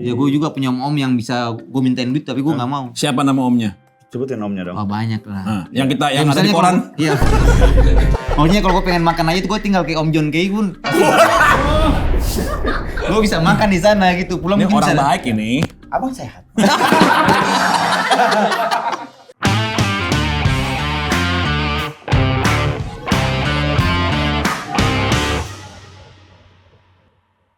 Ya gue juga punya om yang bisa gue mintain duit tapi gue nggak mau. Siapa nama omnya? Sebutin omnya dong. Oh banyak lah. Yang ada di misalnya koran. Iya. Maksudnya kalau gue pengen makan aja tuh gue tinggal kayak Om John Kay pun. Gue bisa makan di sana gitu. Pulang Ini mungkin orang bisa. baik ini. Abang sehat.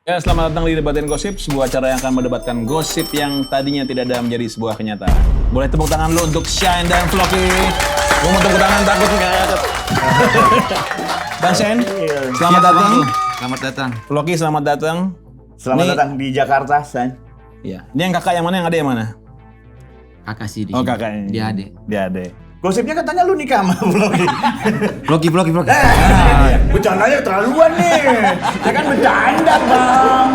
Ya, selamat datang di Debatin Gosip, sebuah acara yang akan mendebatkan gosip yang tadinya tidak ada menjadi sebuah kenyataan. Boleh tepuk tangan lu untuk Shine dan Floki. Gue mau tepuk tangan takut nggak? Bang Shine, selamat datang. Selamat datang. Floki, selamat datang. Selamat Ini- datang di Jakarta, San. Iya. Ini yang kakak yang mana, yang adek yang mana? Kakak sih Oh, kakaknya. Dia adek. Dia adek. Gosipnya katanya lu nikah sama Vlogi. Vlogi. Bercandanya terlaluan nih. Ya kan bercanda, Bang.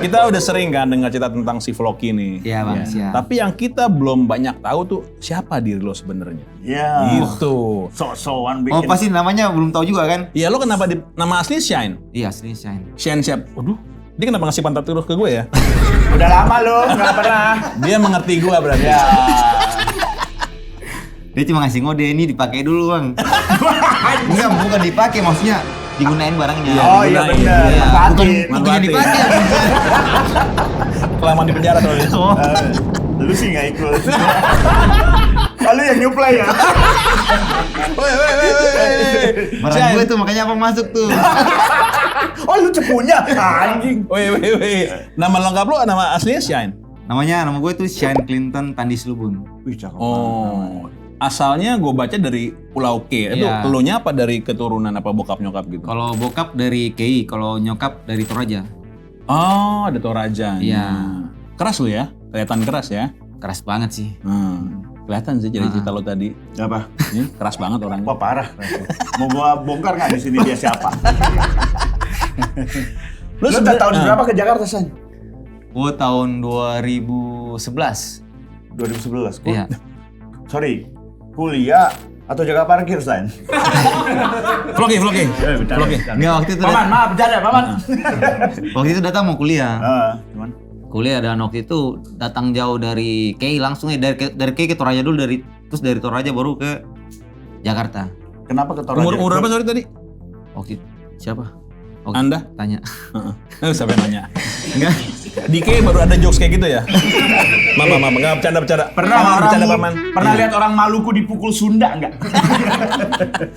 Kita udah sering kan dengar cerita tentang si Floki nih. Iya bang, siap. Tapi yang kita belum banyak tahu tuh siapa diri lo sebenarnya. Ya. Gitu. Sok-sokan Oh bikin. pasti namanya belum tahu juga kan? Iya, lo kenapa nama asli Shine? Iya aslinya Shine. Shine siapa? Waduh, dia kenapa ngasih pantat terus ke gue ya? Udah lama lu nggak pernah. Dia mengerti gue berarti. Ya. Dia cuma ngasih ngode ini dipakai dulu bang. Enggak, bukan dipakai maksudnya digunain barangnya. Oh iya digunain. benar. Iya, Manfaatin. bukannya dipakai. Kelamaan di penjara tuh. Oh. Lu sih nggak ikut. Kalau yang nyuplai ya. Barang gue tuh makanya abang masuk tuh. Oh lu cepunya. Anjing. Weh. Nama lengkap lo, nama aslinya Shine? Nama gue tuh Shine Clinton Tandis Lubun. Wih cakep. Oh. Asalnya gue baca dari Pulau K. Itu Iya. elunya apa dari keturunan apa bokap nyokap gitu? Kalau bokap dari KI, kalau nyokap dari Toraja. Oh, ada Toraja. Iya. Keras lo ya? Kelihatan keras ya? Keras banget sih. Kelihatan sih jadi cerita lo tadi. Apa? Ini keras banget orangnya. Wah parah. Mau gua bongkar nggak di sini dia siapa? Lu udah tahun berapa ke Jakarta, San? Gue tahun 2011. 2011. Gua, Iya. Sorry, kuliah atau jaga parkir, San? Floki. Enggak, waktu itu Paman, maaf, bercanda, Paman. waktu itu datang mau kuliah. Cuman Kuliah dan waktu itu datang jauh dari KI langsung dari KI ke Toraja dulu terus dari Toraja baru ke Jakarta. kenapa ke Toraja? Umur berapa sorry tadi? Waktu itu siapa? Waktu Anda? tanya. Siapa yang nanya? Enggak. Di K baru ada jokes kayak gitu ya? Mama, enggak bercanda. Pernah Paman, bercanda orang paman. pernah lihat orang Maluku dipukul Sunda enggak?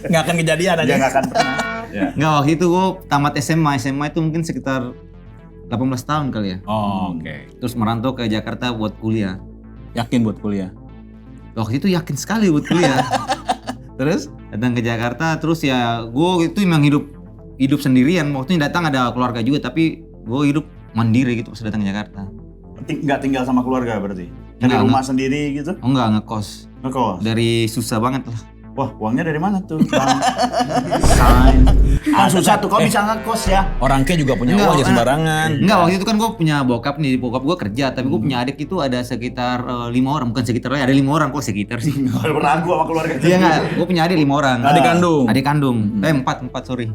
Nggak akan kejadian aja. Dia enggak akan pernah. Ya. Enggak, waktu itu gue tamat SMA itu mungkin sekitar 18 tahun kali ya. Oh, oke. Terus merantau ke Jakarta buat kuliah. Yakin buat kuliah? Waktu itu yakin sekali buat kuliah. Terus datang ke Jakarta, terus ya gue itu memang hidup sendirian. Waktu datang ada keluarga juga, tapi gue hidup mandiri gitu pas datang ke Jakarta. Enggak tinggal sama keluarga berarti? Dari Enggak, rumah sendiri gitu? Oh enggak, ngekos. Ngekos? Dari susah banget lah. Wah, uangnya dari mana tuh, Bang? Kan susah tuh, kok bisa ngekos ya? Orang K juga punya Enggak, uang aja sembarangan. Enggak, waktu itu kan gue punya bokap nih, bokap gue kerja, tapi gue punya adik itu ada sekitar 5 orang, bukan sekitar, ada 5 orang, kok sekitar sih. Kalau ragu sama keluarga. Iya enggak, gue punya adik 5 orang. Adik kandung. Adik kandung, 4 sorry.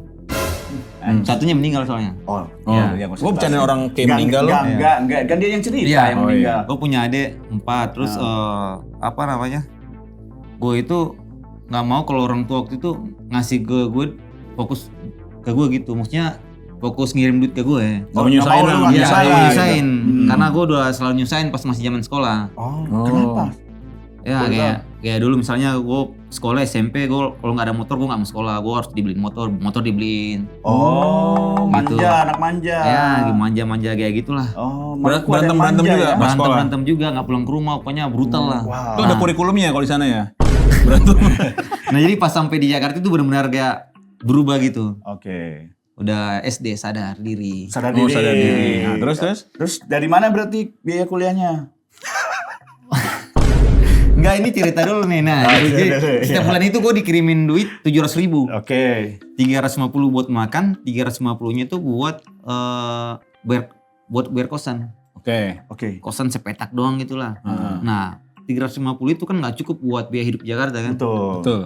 Satunya meninggal soalnya. Oh, Oh, Iya. gue bercandain orang K meninggal lo. Enggak, kan dia yang cerita Iya, yang meninggal. Gue punya adik 4, terus apa namanya? Gue itu nggak mau kalau orang tua waktu itu ngasih ke gue fokus ke gue gitu, maksudnya fokus ngirim duit ke gue. Nggak menyusahin Nggak lah, mau lu Iya, nyusahin. nyusahin. Karena gue udah selalu nyusahin pas masih zaman sekolah. Oh, kenapa? Ya kayak dulu misalnya gue sekolah SMP, gue kalau nggak ada motor gue nggak mau sekolah, gue harus dibeliin motor dibeliin. Oh, Gitu. manja, anak manja. Ya manja-manja kayak gitulah. Oh, Berantem manja juga, ya? Pas sekolah? Berantem juga, nggak pulang ke rumah, pokoknya brutal lah. Wow. Itu ada kurikulumnya kalau di sana ya? Berantem. Nah jadi pas sampai di Jakarta itu benar-benar kayak berubah gitu. Oke. Udah SD sadar diri. Sadar Oh, diri. sadar diri. Nah, terus? Terus dari mana berarti biaya kuliahnya? Enggak, ini cerita dulu nih. Nah, jadi setiap bulan itu gue dikirimin duit 700.000. Oke. 350 buat makan, 350-nya itu buat bayar kosan. Oke. Oke. Kosan sepetak doang gitulah. Nah, 350 itu kan nggak cukup buat biaya hidup Jakarta kan. Betul. Betul.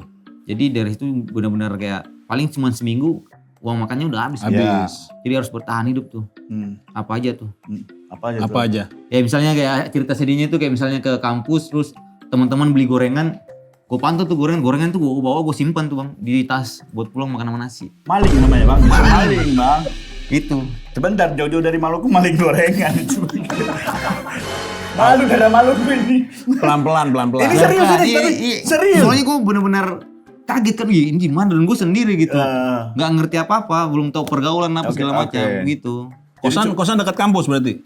Jadi dari situ benar-benar kayak paling cuma seminggu uang makannya udah habis. Habis. Jadi harus bertahan hidup tuh. Apa aja tuh? Apa aja? Apa aja? Ya misalnya kayak cerita sedihnya tuh kayak misalnya ke kampus terus teman-teman beli gorengan, gue pantau tuh gorengan tuh gue bawa gue simpan tuh bang di tas buat pulang makan sama nasi. Maling namanya bang. Maling bang. Itu. Sebentar, jauh-jauh dari Maluku maling gorengan. Malu darah Maluku ini. Pelan-pelan. Ini serius ini, serius. Soalnya gue bener-bener kaget kan, ini gimana dan gue sendiri gitu. Eh. Nggak ngerti apa-apa, belum tahu pergaulan apa Oke, segala macam oke. gitu. Kosan dekat kampus berarti?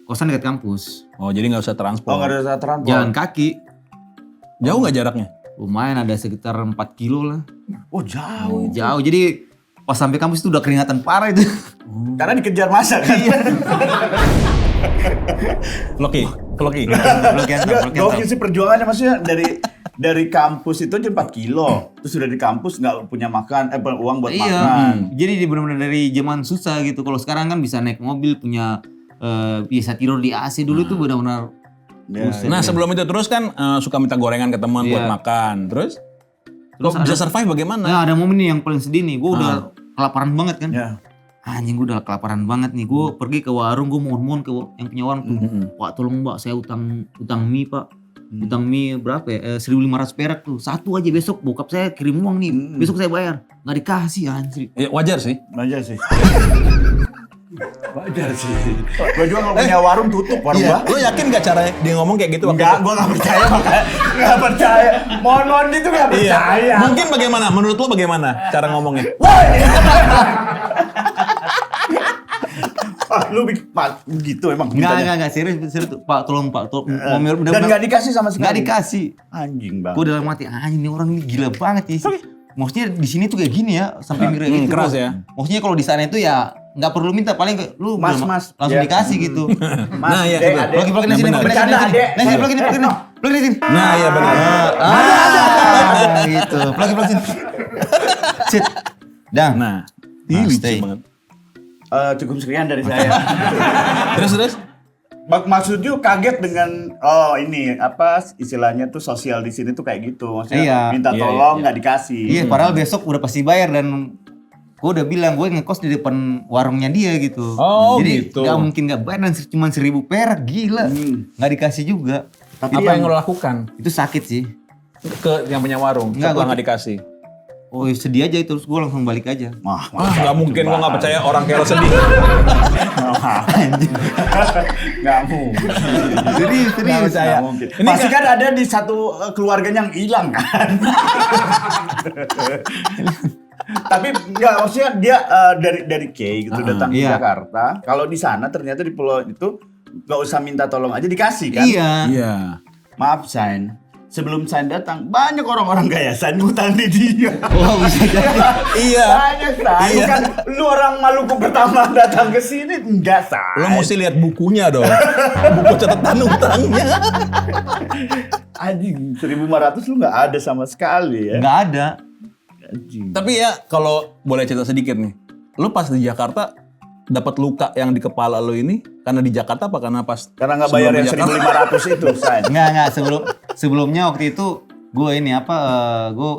Kosan dekat kampus, Oh, jadi nggak usah Oh transport. nggak ada transport. jalan kaki, Jauh nggak jaraknya? lumayan ada sekitar 4 kilo lah. Oh jauh. Jauh, jadi pas sampai kampus itu udah keringatan parah itu. Karena dikejar masa kan. Loki. Enggak, gokil sih perjuangannya maksudnya dari kampus itu aja 4 kilo. Terus udah di kampus nggak punya makan, uang buat Iya, makan. jadi dia benar-benar dari zaman susah gitu. Kalau sekarang kan bisa naik mobil, punya bisa tidur di AC dulu tuh benar-benar. Ya, Nah, sebelum itu terus kan suka minta gorengan ke teman buat Iya. makan. Terus lo bisa survive bagaimana? Nah, ada momen nih yang paling sedih nih. Gue udah kelaparan banget kan. ya. Anjing gue udah kelaparan banget nih. Gue pergi ke warung, gue mohon-mohon ke yang punya warung tuh. Pak tolong mbak, saya utang mie pak. Utang mie berapa ya? 1.500 perak tuh. Satu aja besok bokap saya kirim uang nih. Besok saya bayar. Nggak dikasih anjir. Ya, wajar sih. Wajar sih. Wajar sih. Gue juga kalau punya warung tutup warung gua. Lo yakin gak cara dia ngomong kayak gitu? waktu Enggak, itu? gue gak percaya makanya. Gak percaya. Mohon gitu gak Iya. percaya. Mungkin bagaimana? Menurut lo bagaimana cara ngomongnya? Woi. Ah, lu Pak gitu emang. mintanya. Enggak serius tuh. Pak tolong pak, mau Dan gak dikasih sama sekali. Nggak dikasih. Anjing bang. Gue dalam hati, anjing ini orang ini gila banget sih. Maksudnya di sini tuh kayak gini ya, sampai mikir gitu. keras bro. ya. Maksudnya kalau di sana itu ya nggak perlu minta, paling lu Mas, udah mas. langsung Ya. dikasih gitu. Mas, Nah, iya, Dek, betul. Adek. Plugin Nah, sini, benar. Bercanda, Adek. Nah, plugin sini. Nah, iya benar. Ada gitu. Plugin sini. Sit. Dah. Nah, Nah, lucu stay. banget. Cukup sekian dari saya. Terus? Maksudnya kaget dengan ini apa istilahnya tuh sosial di sini tuh kayak gitu. Maksudnya Iya. minta Iya, tolong iya. nggak dikasih. Iya, padahal besok udah pasti bayar dan gue udah bilang gue ngekos di depan warungnya dia gitu. Oh, jadi gitu. nggak mungkin nggak bayar dan cuma 1.000 perak, gila. Nggak dikasih juga. Tapi Apa yang lo lakukan Itu sakit sih. ke yang punya warung? Enggak, Setelah gua- nggak dikasih. Oh sedih aja itu, terus gue langsung balik aja. Wah, Nggak mungkin, gue nggak percaya orang kayak lo sedih. Nggak mungkin. Serius. percaya. Nggak mungkin. Ini Pasti kan ada di satu keluarganya yang hilang kan. Tapi nggak, maksudnya dia dari K gitu datang ke iya. Jakarta. Kalau di sana ternyata di pulau itu nggak usah minta tolong aja dikasih kan. Iya. Iya. Maaf Sain, sebelum Sain datang banyak orang-orang kaya Sain ngutang di dia. Oh bisa jadi. Iya. Banyak Sain, Iya. bukan lu orang Maluku pertama datang ke sini, enggak Sain. Lo mesti lihat bukunya dong. Buku catatan utangnya. Anjing 1.500 lu nggak ada sama sekali ya. Nggak ada. Anjing. Tapi ya kalau boleh cerita sedikit nih. Lo pas di Jakarta dapat luka yang di kepala lo ini karena di Jakarta apa karena pas Karena nggak bayar sebelum yang di Jakarta? 1.500 itu Sain. Nggak sebelumnya waktu itu gue ini apa gue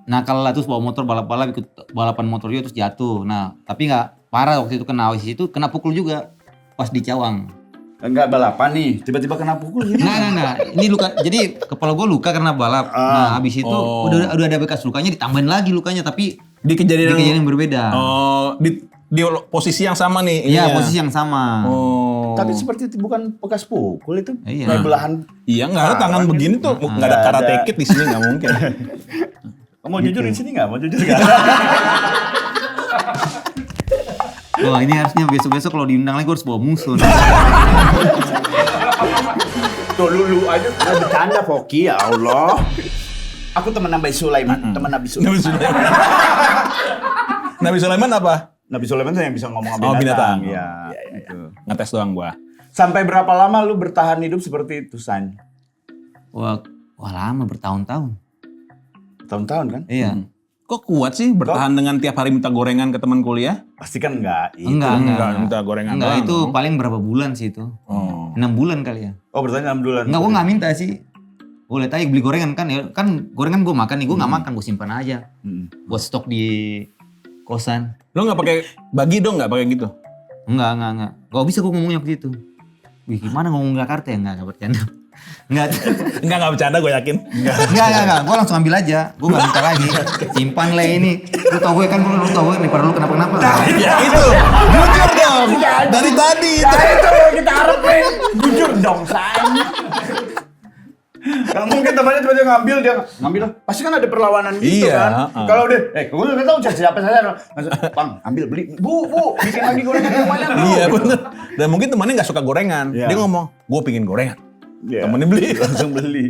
nakal lah terus bawa motor balap-balap ikut balapan motor juga terus jatuh. Nah tapi nggak parah waktu itu kena itu kena pukul juga pas di Cawang. Enggak balapan nih, tiba-tiba kena pukul gitu. Nah, ini luka. Jadi kepala gue luka karena balap. Nah, habis itu Oh. udah ada bekas lukanya, ditambahin lagi lukanya, tapi Di di kejadian kejadian yang berbeda. Oh, di posisi yang sama nih. Iya, ininya. posisi yang sama. Oh. Tapi seperti itu bukan bekas pukul itu. Iya. Kayak belahan. Iya, nggak ada tangan begini tuh. Nggak ada Nggak karate ada. kid di sini nggak mungkin. Mau jujur di sini nggak? Mau jujur nggak? Wah, ini harusnya besok-besok kalau diundang lagi gue harus bawa musuh. Tuh lu aja udah bercanda Foki, ya Allah. Aku teman Nabi Sulaiman, teman Nabi Nabi Sulaiman. Sulaiman. Nabi Sulaiman apa? Nabi Sulaiman tuh yang bisa ngomong sama Oh, binatang. Iya. Gitu. Ngetes doang gua. Sampai berapa lama lu bertahan hidup seperti itu, San? Wah, lama bertahun-tahun. Tahun-tahun kan? Iya. Kok kuat sih bertahan dengan tiap hari minta gorengan ke teman kuliah? Pasti kan enggak. Itu. Enggak. minta gorengan Enggak, doang itu dong. paling berapa bulan sih itu? Oh. 6 bulan kali ya. Oh, bertanya 6 bulan. Enggak, gue nggak minta sih. Gue lihat aja beli gorengan kan, ya kan gorengan gue makan nih, gue nggak makan, gue simpan aja. Buat stok di kosan. Lo nggak pakai bagi dong, nggak pakai gitu? Enggak. Gak bisa gue ngomongnya waktu itu. Wih, gimana ngomong Jakarta ya? Enggak bercanda. Nggak bercanda gue yakin. Enggak. Gue langsung ambil aja. Gue gak minta lagi. Simpan lah ini. Lu tau gue kan, lu tau gue daripada lu kenapa-kenapa. Ya itu, jujur dong. Dari tadi itu. Itu yang kita harapin. Jujur dong, sayang. Gak mungkin temannya tiba-tiba ngambil lah. Pasti kan ada perlawanan gitu Iya, kan. Kalau dia, gue nggak tahu siapa saya. Bang, ambil beli. Bu, bikin lagi gorengan yang banyak. Iya bener. Dan mungkin temannya nggak suka gorengan. Iya. Dia ngomong, gue pingin gorengan. Iya. Temennya beli. Langsung beli.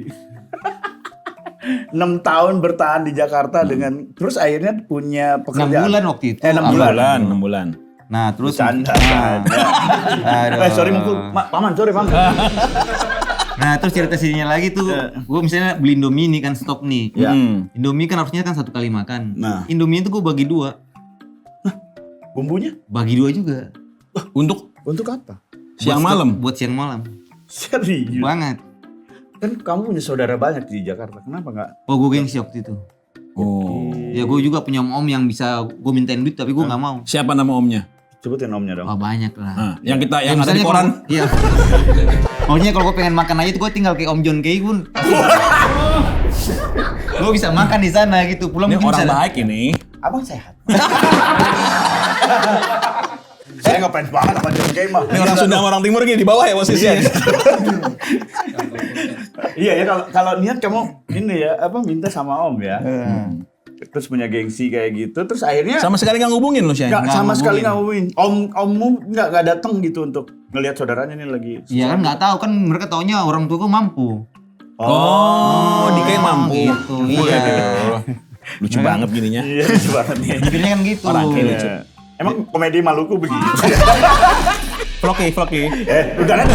6 tahun bertahan di Jakarta dengan terus akhirnya punya 6 pekerjaan. bulan waktu itu. 6 bulan. 6 bulan. Nah terus. Bercanda. Aduh. Sorry paman, sorry paman. Nah terus cerita sininya lagi tuh, gue misalnya beli Indomie nih kan stok nih. Ya. Indomie kan harusnya kan 1 kali makan. Nah. Indomie itu gue bagi 2. Bumbunya Bagi 2 juga. Untuk apa? siang Buat malam. Buat siang malam. Serius? Banget. Kan kamu punya saudara banyak di Jakarta, kenapa nggak? Oh gue gengsi waktu itu. Oh. Ya gue juga punya om yang bisa gue mintain duit tapi gue nggak mau. Siapa nama omnya? Sebutin omnya dong. Wah banyak lah. Nah, yang ada di misalnya koran. Iya. Maksudnya kalau gue pengen makan aja tuh gue tinggal kayak Om John Kay pun. Gue bisa makan di sana gitu. Pulang Ini mungkin orang bisa. baik ini. Abang sehat. Saya nggak fans banget sama John Kay mah. Ini orang Sunda sama orang Timur gini di bawah ya posisinya. Iya ya kalau niat kamu ini ya minta sama om ya. Terus punya gengsi kayak gitu, terus akhirnya Sama sekali nggak ngubungin lo Shane. nggak sama ngubungin. sekali nggak ngubungin. Ommu nggak datang gitu untuk ngelihat saudaranya nih lagi. Iya kan nggak tahu kan mereka taunya orang tua gue mampu. Oh, dikain mampu. Gitu. Iya. Lucu banget gininya. Iya lucu banget nih. Mikirnya kan gitu. Orang kayak lucu. Iya. Emang komedi Maluku begitu? Vloggy. Udah kan?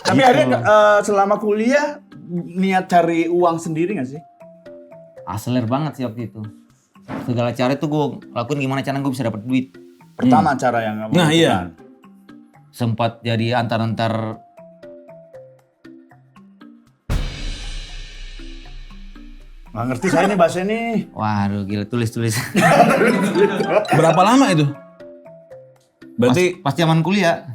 Tapi akhirnya selama kuliah niat cari uang sendiri nggak sih? Asler banget sih waktu itu. Segala cara itu gue lakuin gimana cara gue bisa dapat duit. Pertama cara yang kamu Nah, iya. lakukan. Sempat jadi antar-antar. Nggak ngerti saya nih bahasa ini. Waduh gila tulis-tulis. Berapa lama itu? Berarti Pas zaman kuliah.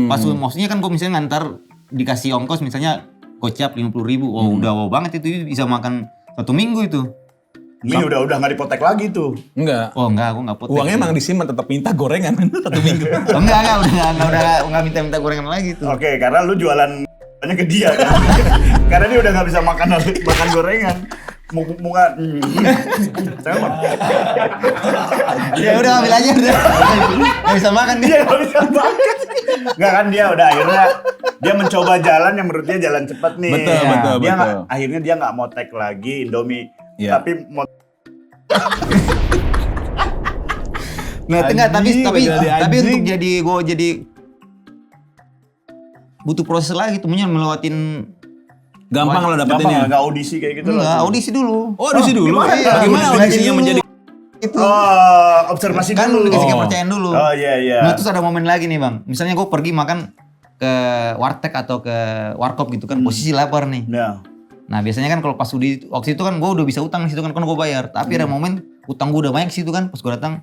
Pas maksudnya kan gue misalnya ngantar dikasih ongkos misalnya gocap 50.000. Oh udah wow banget itu bisa makan 1 minggu itu. Ini udah nggak dipotek lagi tuh. enggak. Oh enggak, aku enggak potek. Uangnya emang disimpan tetap minta gorengan 1 minggu. Oh, enggak, udah minta minta gorengan lagi tuh. Oke, karena lu jualan ke dia kan. Karena dia udah nggak bisa makan gorengan. Muka. Sama. Ya udah ambil aja udah. Enggak bisa makan dia. Dia nggak bisa makan. Nggak kan dia udah akhirnya dia mencoba jalan yang menurut dia jalan cepat nih. Betul, Ya. betul, Dia betul. akhirnya dia nggak mau tag lagi Indomie. Iya. Tapi mau Nah, enggak tapi jadi anjing. untuk jadi butuh proses lagi temunya melewatin Gampang lo dapetinnya. nggak audisi kayak gitu enggak loh. audisi dulu. Oh, audisi dulu. gimana? Bagaimana Audisi audisinya dulu. menjadi Itu. Observasi Kan dulu. dikasih Oh. kepercayaan dulu. Oh iya. Nah, terus ada momen lagi nih, Bang. Misalnya gue pergi makan ke warteg atau ke warkop gitu kan, posisi lapar nih. Nah, Nah, biasanya kan kalau pas waktu itu kan gue udah bisa utang di situ kan gue bayar. Tapi ada momen utang gue udah banyak di situ kan, pas gue datang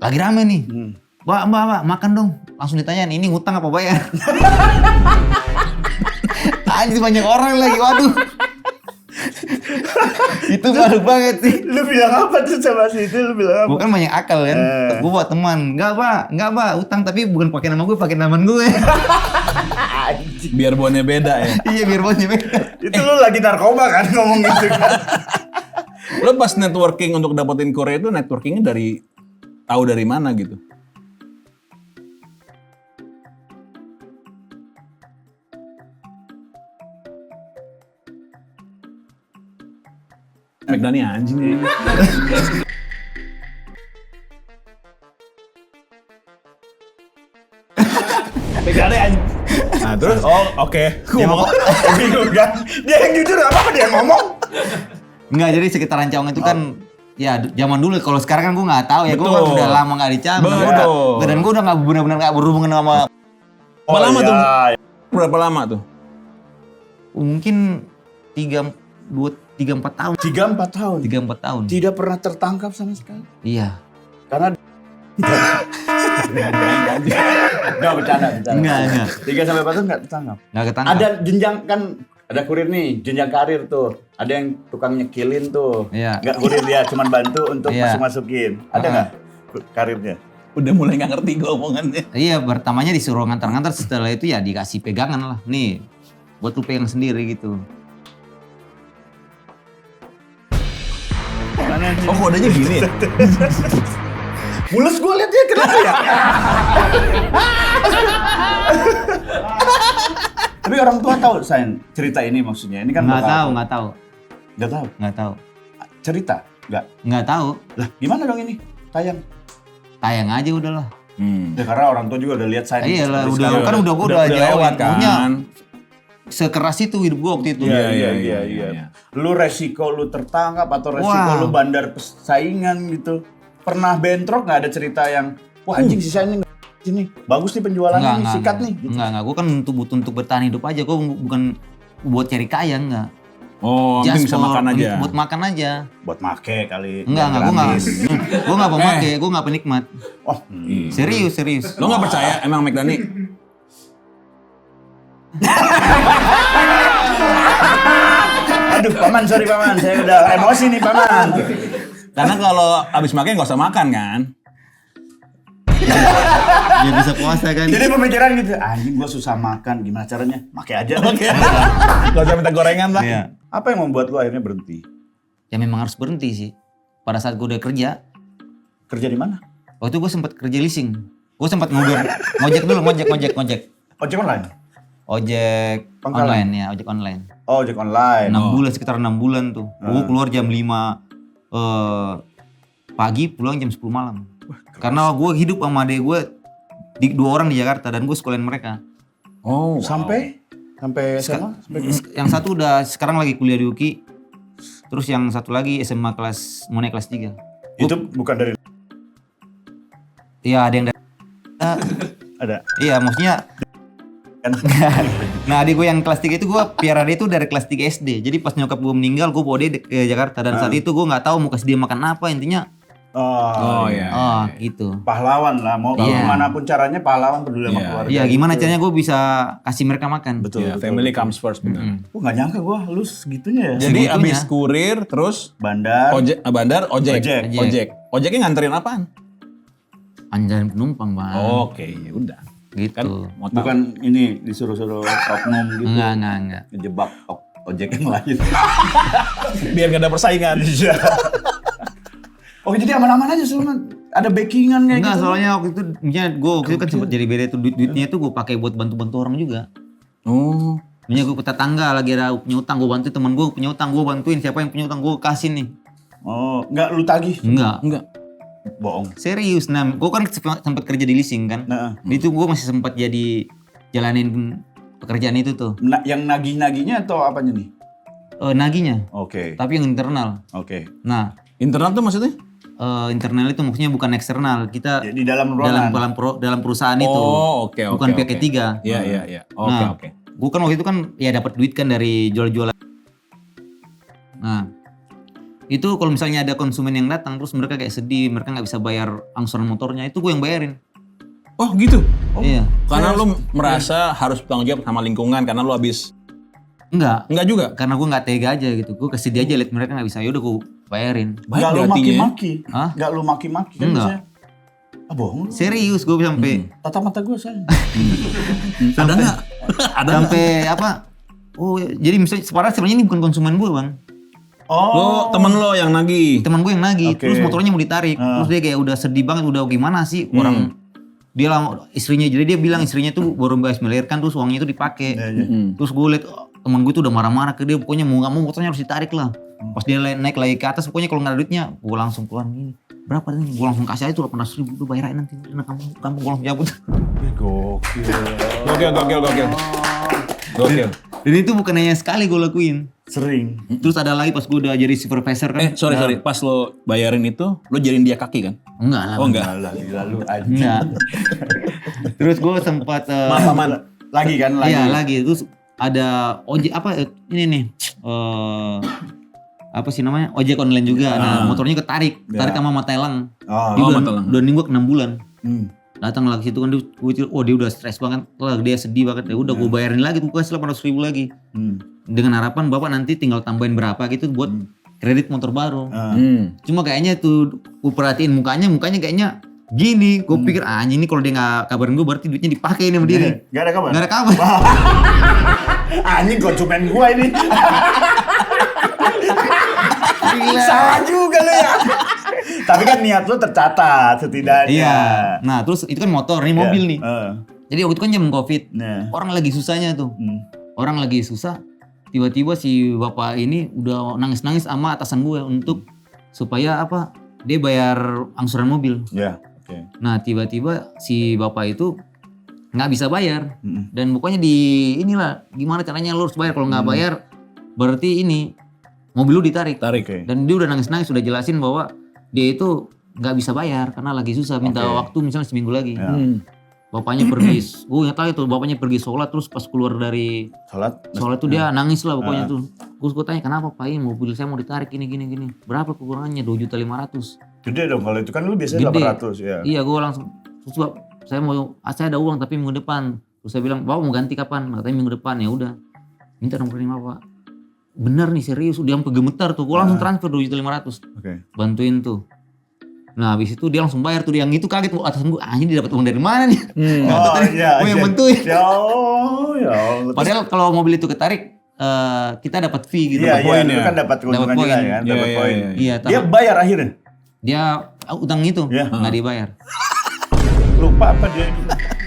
lagi rame nih. Mbak, makan dong. Langsung ditanyain, ini ngutang apa bayar? Anjir banyak orang lagi, waduh. Itu baru banget sih. lu bilang apa tuh sama si itu? Lu bilang apa? Bukan banyak akal kan. Gue buat teman. Enggak, Pak, utang tapi bukan pakai nama gue, pakai nama gue. biar bonnya beda ya. Iya, biar bosnya beda. Itu lu lagi narkoba kan ngomong gitu kan? Lo pas networking untuk dapetin Korea itu networkingnya tahu dari mana gitu? McDani anjing ya. McDani anjing. Nah terus, oke. Dia mau- Bingung kan? Dia yang jujur apa dia yang ngomong? Enggak, jadi sekitaran Cawang itu kan ya zaman dulu. Kalau sekarang kan gue nggak tahu ya, gue kan Betul. udah lama nggak di Cawang. Betul. Dan gue udah nggak benar-benar nggak berhubungan sama. Berapa lama tuh? iya. Berapa lama tuh? Mungkin 2 3-4 tahun. 3-4 tahun. 3-4 tahun. Tidak pernah tertangkap sama sekali. Iya. Karena Enggak bercanda. Enggak. 3 sampai 4 tahun enggak tertangkap. Enggak ketangkap. Ada jenjang kan, ada kurir nih, jenjang karir tuh. Ada yang tukang nyekilin tuh. Iya. Enggak kurir dia, cuman bantu untuk Iya. masukin. Ada enggak karirnya? Udah mulai nggak ngerti gue omongannya. Iya, pertamanya disuruh ngantar-ngantar, setelah itu ya dikasih pegangan lah. Nih, buat lu pegang sendiri gitu. Oh kodenya gini ya? Mulus gue liat dia kenapa ya? Tapi orang tua tahu Sain cerita ini maksudnya. Ini kan Nggak bakal- tahu. Nggak tahu. Cerita? Nggak tahu. Lah gimana dong ini? Tayang. Tayang aja udahlah. Ya karena orang tua juga udah lihat Sain. Iya lah, seperti udah sekarang. kan udah lewat jawab kan. Sekeras itu hidup gua waktu itu. Iya. Lu resiko lu tertangkap atau resiko Wah. lu bandar saingan gitu. Pernah bentrok nggak ada cerita yang wah anjing si Sain ini bagus nih penjualannya nih, sikat nih. Gitu. Enggak. Gua kan untuk bertahan hidup aja. Gua bukan buat cari kaya, enggak. Oh, penting bisa makan aja. Buat makan aja. Buat make kali. Enggak, biar gua enggak. gratis. Gua enggak pemakai, gua enggak penikmat. Oh, Serius. Lo nggak percaya emang McDani? aduh paman, sorry paman, saya udah emosi nih paman. Karena kalau abis makan nggak usah makan kan? Ya bisa puasa kan. Jadi pemikiran gitu, anjing gua susah makan, gimana caranya? Make aja. Gak usah minta gorengan lah. Iya. Apa yang membuat lu akhirnya berhenti? Ya memang harus berhenti sih. Pada saat gua udah kerja, Kerja di mana? waktu gua sempat kerja leasing. Gua sempat ngojek dulu, ngojek. Ojek online? Ojek Pangkalan? online ya, ojek online. Oh, ojek online. 6 bulan, sekitar 6 bulan tuh. Gue keluar jam 5 pagi, pulang jam 10 malam. Karena gue hidup sama adek gue, 2 orang di Jakarta dan gue sekolahin mereka. Oh, Sampai SMA? Yang satu udah sekarang lagi kuliah di UKI. Terus yang satu lagi SMA mau naik kelas 3. Itu bukan dari Iya, ada yang dari... ada. Iya, maksudnya... Nah, adik gue yang kelas 3 itu gue piara dia itu dari kelas 3 SD. Jadi pas nyokap gue meninggal, gue bawa dia ke Jakarta. Dan saat itu gue nggak tahu mau kasih dia makan apa. Intinya, Oh iya. gitu. Pahlawan lah, mau Iya. gimana pun caranya pahlawan peduli sama Iya. keluarga. Iya, gimana caranya gue bisa kasih mereka makan. Betul. Iya, family comes first benar. Gua nggak nyangka gua lu segitunya ya. Jadi Segitunya. abis kurir terus Bandar. bandar ojek. Ojek. Ojeknya nganterin apaan? Anjarin penumpang, Bang. Oke, ya udah. Gitu. Kan mau tahu. Bukan ini disuruh-suruh oknum gitu. Enggak. Ngejebak ojek yang lain. Biar gak ada persaingan. Iya. Oke, jadi aman-aman aja Sulman. Ada backingan kayak Enggak, gitu. soalnya waktu itu waktu itu kan sempat jadi beda tuh duitnya tuh gue pakai buat bantu-bantu orang juga. Oh. Punya gue ke tetangga lagi ada punya utang, gue bantu teman gue punya utang, gue bantuin siapa yang punya utang gue kasih nih. Oh, enggak lu tagih. Enggak. Bohong. Serius, nah gue kan sempat kerja di leasing kan. Nah, Itu gue masih sempat jadi jalanin pekerjaan itu tuh. yang nagih-nagihnya atau apanya nih? Naginya, Oke. tapi yang internal. Oke. Nah, Internal tuh maksudnya? internal itu maksudnya bukan eksternal. Kita Di dalam ruangan. dalam perusahaan itu. Oh, oke. Bukan pihak ketiga. Iya. Nah, Oke. gue kan waktu itu kan ya dapat duit kan dari jual-jualan. Nah, itu kalau misalnya ada konsumen yang datang terus mereka kayak sedih, mereka nggak bisa bayar angsuran motornya, itu gue yang bayarin. Oh, gitu. Iya. Karena lu merasa harus bertanggung jawab sama lingkungan karena lu habis Enggak juga. karena gue nggak tega aja gitu. Gue kasih dia aja lihat mereka nggak bisa, yaudah gue bayarin. Baik Enggak lu berarti ya. maki-maki. Hah? Enggak lu maki-maki kan Enggak. biasanya. Ah bohong lu. Serius gue sampai Tatap mata gue sayang. Ada enggak? Ada nggak? sampai apa? Oh, jadi misalnya sebenarnya ini bukan konsumen gue, Bang. Lo temen lo yang nagih. Teman gue yang nagih, Oke. terus motornya mau ditarik. Terus dia kayak udah sedih banget, udah gimana sih orang dia lah istrinya, jadi dia bilang istrinya tuh baru habis melahirkan terus uangnya itu dipakai. Terus gue liat teman gue tuh udah marah-marah ke dia, pokoknya mau nggak mau motornya harus ditarik lah. Pas dia naik lagi ke atas, pokoknya kalau nggak ada duitnya, gue langsung keluar gini. Berapa nih? Gue langsung kasih aja tuh 800.000, lu bayarin nanti. Nah, kamu gue langsung cabut. Gokil. Gokil. Dan itu bukan hanya sekali gue lakuin. Sering. Terus ada lagi pas gue udah jadi supervisor kan. Sorry. Pas lo bayarin itu, lo jadiin dia kaki kan? Enggak lah. Oh, enggak. Lalu aja. Enggak. Terus gue sempat Maaf, aman. Lagi kan lagi. Iya lagi. Terus ada ojek apa ini nih apa sih namanya, ojek online juga. Nah motornya ketarik sama Matelang. Dia udah ninggok 6 bulan. Datang lagi situ kan dia udah stres banget, dia sedih banget. Ya udah gue bayarin lagi tuh, kasih 800.000 lagi. Dengan harapan bapak nanti tinggal tambahin berapa gitu buat kredit motor baru. Cuma kayaknya tuh gue perhatiin mukanya kayaknya gini. Gue pikir anjing ini kalau dia nggak kabarin gue berarti duitnya dipakai ini sama dia. Gak ada kabar. Nggak ada kabar. Anjing konsumen gua ini. Salah juga lu ya. Tapi kan niat lu tercatat setidaknya. Iya. Nah terus itu kan motor, ini mobil nih. Jadi waktu itu kan zaman Covid. Orang lagi susahnya tuh. Orang lagi susah. Tiba-tiba si bapak ini udah nangis-nangis sama atasan gue untuk supaya apa? Dia bayar angsuran mobil. Iya. Nah tiba-tiba si bapak itu nggak bisa bayar. Dan pokoknya inilah gimana caranya lu harus bayar. Kalau nggak bayar berarti ini mobil lu ditarik. Dan dia udah nangis-nangis, udah jelasin bahwa dia itu nggak bisa bayar karena lagi susah, minta waktu misalnya seminggu lagi. Bapaknya pergi, gue nggak tahu itu bapaknya pergi sholat, terus pas keluar dari sholat tuh dia nangis lah pokoknya tuh. Gue tanya kenapa Pak, ini mobil saya mau ditarik gini. Berapa kekurangannya? 2.500.000. Gede dong kalau itu kan lu biasanya 800 ya. Iya gue langsung, terus saya ada uang tapi minggu depan. Terus saya bilang bapak mau ganti kapan? Katanya minggu depan. Ya udah, minta nomornya Pak. Bener nih serius, dia sampai gemetar tuh. Gue langsung transfer 2.500.000. Bantuin tuh. Nah habis itu dia langsung bayar tuh, yang itu kaget atasan gue, anjing dia dapat uang dari mana nih? Gue yang bantuin. Ya. Padahal kalau mobil itu ketarik, kita dapat fee gitu. Iya, itu kan dapat keuntungan juga kan, dapat poin. Iya, dia bayar akhirnya. Dia utang itu nggak dibayar. Lupa apa dia?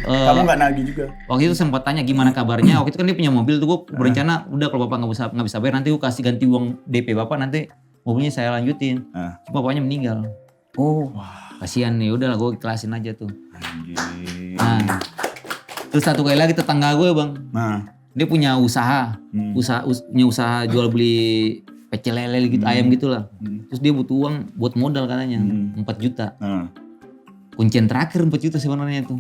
Kamu nggak nagih juga? Waktu itu sempat tanya gimana kabarnya. Waktu itu kan dia punya mobil tuh, gue berencana udah kalau bapak nggak bisa bayar nanti gue kasih ganti uang DP bapak, nanti mobilnya saya lanjutin. Cuma bapaknya meninggal. Kasihan nih, udah lah gue ikhlasin aja tuh. Nah, terus satu kali lagi tetangga gue bang, dia punya usaha, punya usaha jual beli pecel lele gitu, ayam gitulah. Terus dia butuh uang buat modal katanya, 4 juta. Kuncian terakhir 4 juta sebenarnya itu.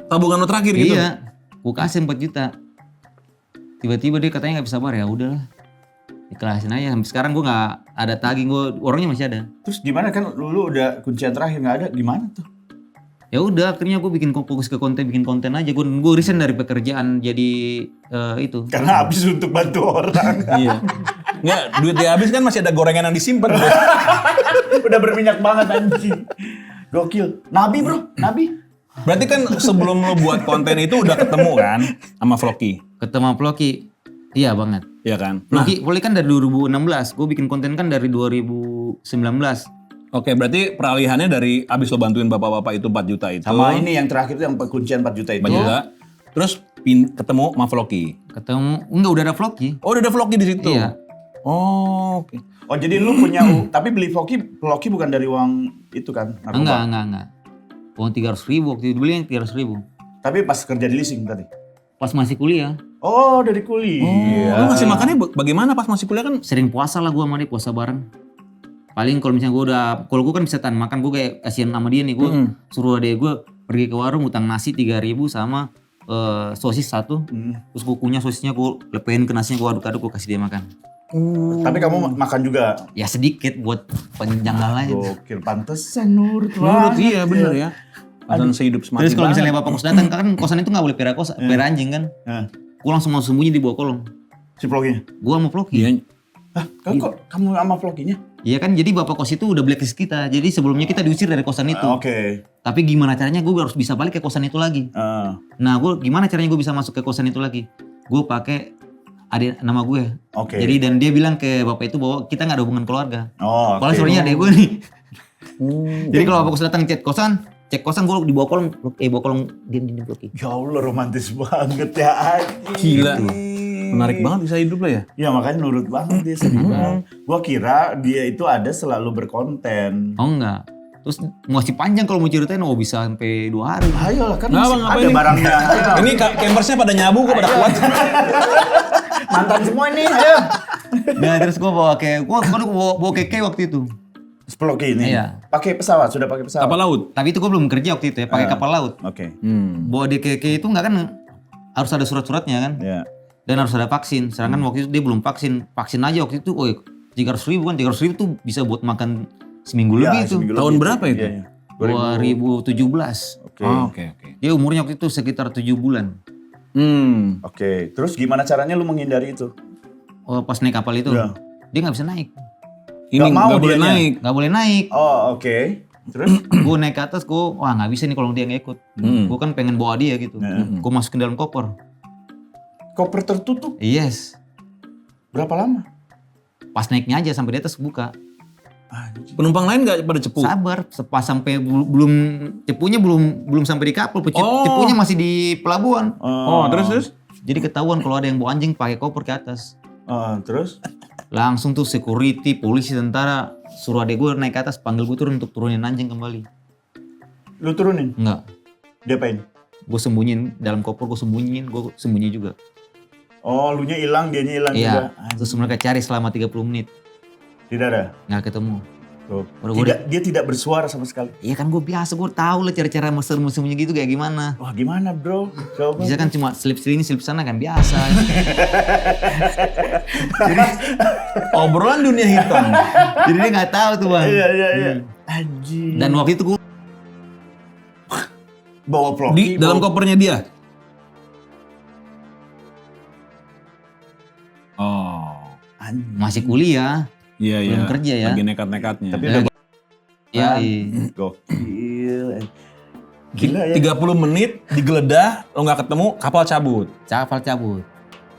Tabungan lo terakhir gitu? Iya, gue kasih 4 juta. Tiba-tiba dia katanya nggak bisa bayar, ya udahlah. Ikhlasin aja, sampai sekarang gue nggak ada tagih, gue orangnya masih ada. Terus gimana kan lu udah kuncian terakhir nggak ada, gimana tuh? Ya udah, akhirnya gue fokus ke konten, bikin konten aja. Gue resign dari pekerjaan jadi itu. Karena habis untuk bantu orang. Iya. Nggak, duit dia habis kan masih ada gorengan yang disimpan. Udah berminyak banget anjing. Gokil. Nabi bro, Nabi. Berarti kan sebelum lo buat konten itu udah ketemu kan sama Floki? Ketemu Floki, iya banget. Iya kan? Floki kan dari 2016, gue bikin konten kan dari 2019. Oke, berarti peralihannya dari abis lo bantuin bapak-bapak itu 4 juta itu. Sama ini yang terakhir itu yang kuncian 4 juta itu. 4 juta. Terus ketemu sama Floki. Enggak, udah ada Floki. Oh, udah ada Floki di situ. Iya. Oh, oke. Oh, jadi lu punya tapi beli Floki bukan dari uang itu kan? Enggak. Uang 300.000 waktu itu belinya 300.000. Tapi pas kerja di leasing tadi? Pas masih kuliah. Oh, dari kuliah. Lu ngasih makannya bagaimana pas masih kuliah kan? Sering puasa lah gue sama dia, puasa bareng. Paling kalau misalnya kalau gue kan bisa tahan makan, gue kayak kasihan sama dia nih, gue suruh adek gue pergi ke warung utang nasi 3.000 sama sosis 1. Terus gue kunyah sosisnya, gue lepehin ke nasinya, gue aduk-aduk, gue kasih dia makan. Tapi kamu makan juga? Ya sedikit buat penjanggal aja. Gokil, pantesan nurut iya bener ya. Azan sehidup semati. Terus kalau misalnya bapak kos datang, kan kosan itu nggak boleh pelihara anjing kan? Gue langsung mau sembunyi di bawah kolong. Si Flokinya? Gue sama Floki. Hah? Kamu sama Flokinya? Iya kan, jadi bapak kos itu udah blacklist kita. Jadi sebelumnya kita diusir dari kosan itu. Oke. Tapi gimana caranya gue harus bisa balik ke kosan itu lagi. Nah, gimana caranya gue bisa masuk ke kosan itu lagi? Gue pakai nama gue. Oke. Jadi dan dia bilang ke bapak itu bahwa kita nggak ada hubungan keluarga. Oke. Soalnya adek gue nih. Jadi kalau bapak kos datang cek kosan gue di bawah kolong diam Floki. Ya Allah, romantis banget ya anjing. Gila. Menarik banget bisa hidup lah ya. Ya makanya nurut banget dia, sedih banget. Gua kira dia itu ada selalu berkonten. Oh enggak. Terus masih panjang kalau mau ceritain, bisa sampai 2 hari. Ayolah kan Nggak, masih Bang, ada barangnya. Ini campersnya pada nyabu kok, pada kuat. Mantan semua ini, ayo. Nah terus gue bawa keke waktu itu. Floki ini. Iya. Pakai pesawat, sudah pakai pesawat. Kapal laut. Tapi itu gue belum kerja waktu itu ya, pakai kapal laut. Oke. Bawa di keke itu enggak kan harus ada surat-suratnya kan? Iya. Dan harus ada vaksin. Sedangkan waktu itu dia belum vaksin. Vaksin aja waktu itu, 300.000 kan, 300.000 tuh bisa buat makan seminggu lebih itu. Tahun berapa itu? Iya. 2017. Oke. Oke. Dia umurnya waktu itu sekitar 7 bulan. Oke. Terus gimana caranya lu menghindari itu? Oh, pas naik kapal itu, Iya. dia nggak bisa naik. Ini Nggak mau nggak boleh dianya. naik. Nggak boleh naik. Oh, oke. Terus? Gue naik ke atas, wah nggak bisa nih kalau dia nggak ikut. Gue kan pengen bawa dia gitu. Gue masukin dalam koper. Koper tertutup Yes. berapa lama? Pas naiknya aja sampai di atas buka. Penumpang lain nggak pada cepu? Sabar, pas sampai belum cepunya belum sampai di kapal, cepunya masih di pelabuhan. Oh, terus? Jadi ketahuan kalau ada yang bawa anjing pakai koper ke atas. Terus? Langsung tuh security, polisi, tentara suruh adek gue naik ke atas, panggil gue turun untuk turunin anjing kembali. Lu turunin? Enggak, Diapain? gue sembunyiin dalam koper, gue sembunyi juga. Oh, lu nya hilang, dianya hilang juga. Iya, terus mereka cari selama 30 menit, Tidak ada. nggak ketemu. Tuh. Baru gua Dia tidak bersuara sama sekali. Iya kan gue biasa, gue tahu lah cara-cara mesem-mesemnya gitu kayak gimana. Wah, gimana, Bro? Coba. Bisa kan cuma slip sini, slip sana kan biasa. Obrolan dunia hitam. Jadi dia nggak tahu tuh bang. Iya. Anjing. Dan waktu itu gue bawa vlog Di dalam kopernya dia. Oh. masih kuliah, Iya, belum kerja ya. Lagi nekat-nekatnya. Tapi Ya, udah Iya. gokil. Gila ya. 30 menit digeledah, lo nggak ketemu, kapal cabut. Kapal cabut.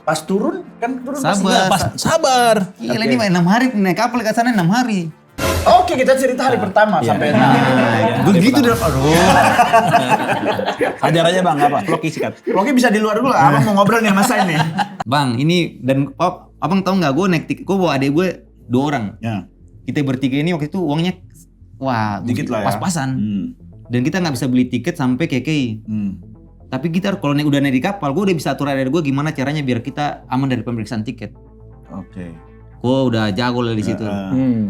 Pas turun kan turun pasti Sabar. nggak- Sabar. Gila ini 6 hari naik kapal ke sana 6 hari. Oke, kita cerita hari pertama sampai Begitu udah, aduh. Hajar aja bang, apa? Vlog sikat. Oke, bisa di luar dulu. Abang mau ngobrol nih sama saya nih. Bang, ini dan abang tahu nggak gue naik tiket, gue bawa adek gue 2 orang. Ya. Kita bertiga ini waktu itu uangnya wah Dikit lah ya. pas-pasan. Dan kita nggak bisa beli tiket sampai KKI. Tapi kita kalau udah naik di kapal, gue udah bisa atur adek gue gimana caranya biar kita aman dari pemeriksaan tiket. Oke. Gue udah jago lah di situ.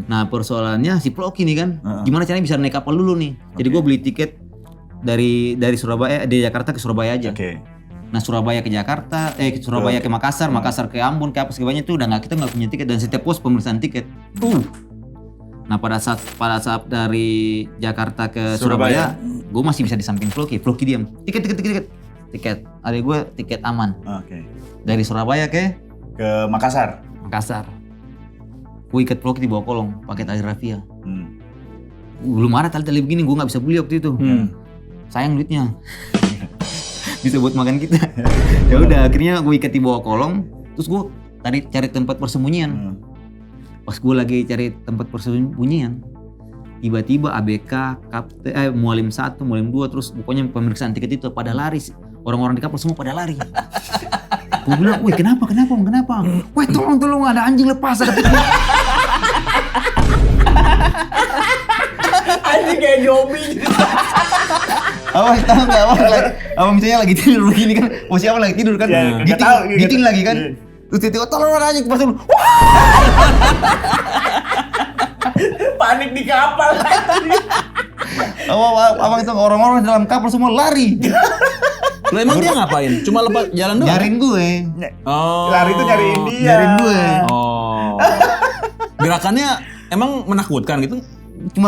Nah persoalannya si Ploki nih kan, gimana caranya bisa naik kapal dulu nih. Jadi gue beli tiket dari Surabaya, dari Jakarta ke Surabaya aja. Oke. Nah Surabaya ke Jakarta, Surabaya ke Makassar, Makassar ke Ambon, ke apa segalanya itu udah kita nggak punya tiket dan setiap pos pemeriksaan tiket. Nah pada saat dari Jakarta ke Surabaya, gue masih bisa di samping Ploki diam. Tiket. Ada gue tiket aman. Oke. Dari Surabaya ke Makassar. Gue ikat Ploki di bawah kolong pakai tali rafia. Belum ada tali begini, gue nggak bisa beli waktu itu. Sayang duitnya. Bisa buat makan kita. Ya udah akhirnya gue ikat di bawah kolong, terus gue cari tempat persembunyian. Pas gue lagi cari tempat persembunyian, tiba-tiba ABK, Mualim 1, Mualim 2, terus pokoknya pemeriksaan tiket itu pada lari. Orang-orang di kapal semua pada lari. Gue bilang, wih kenapa? Wih tolong ada anjing lepas, ada tiket. Anjing kayak zombie. Abang tahu nggak abang misalnya lagi tidur begini kan, posisi abang lagi tidur kan, Ya, nggak tahu, nggak giting tahu. lagi kan, terus tiba-tiba tolong ada anjing pas dulu, Panik di kapal. abang itu orang-orang dalam kapal semua lari, Lo emang dia ngapain? Cuma lepas jalan doang? nyariin gue, Oh. Lari itu nyariin dia. nyariin gue, Oh. Gerakannya emang menakutkan gitu? cuma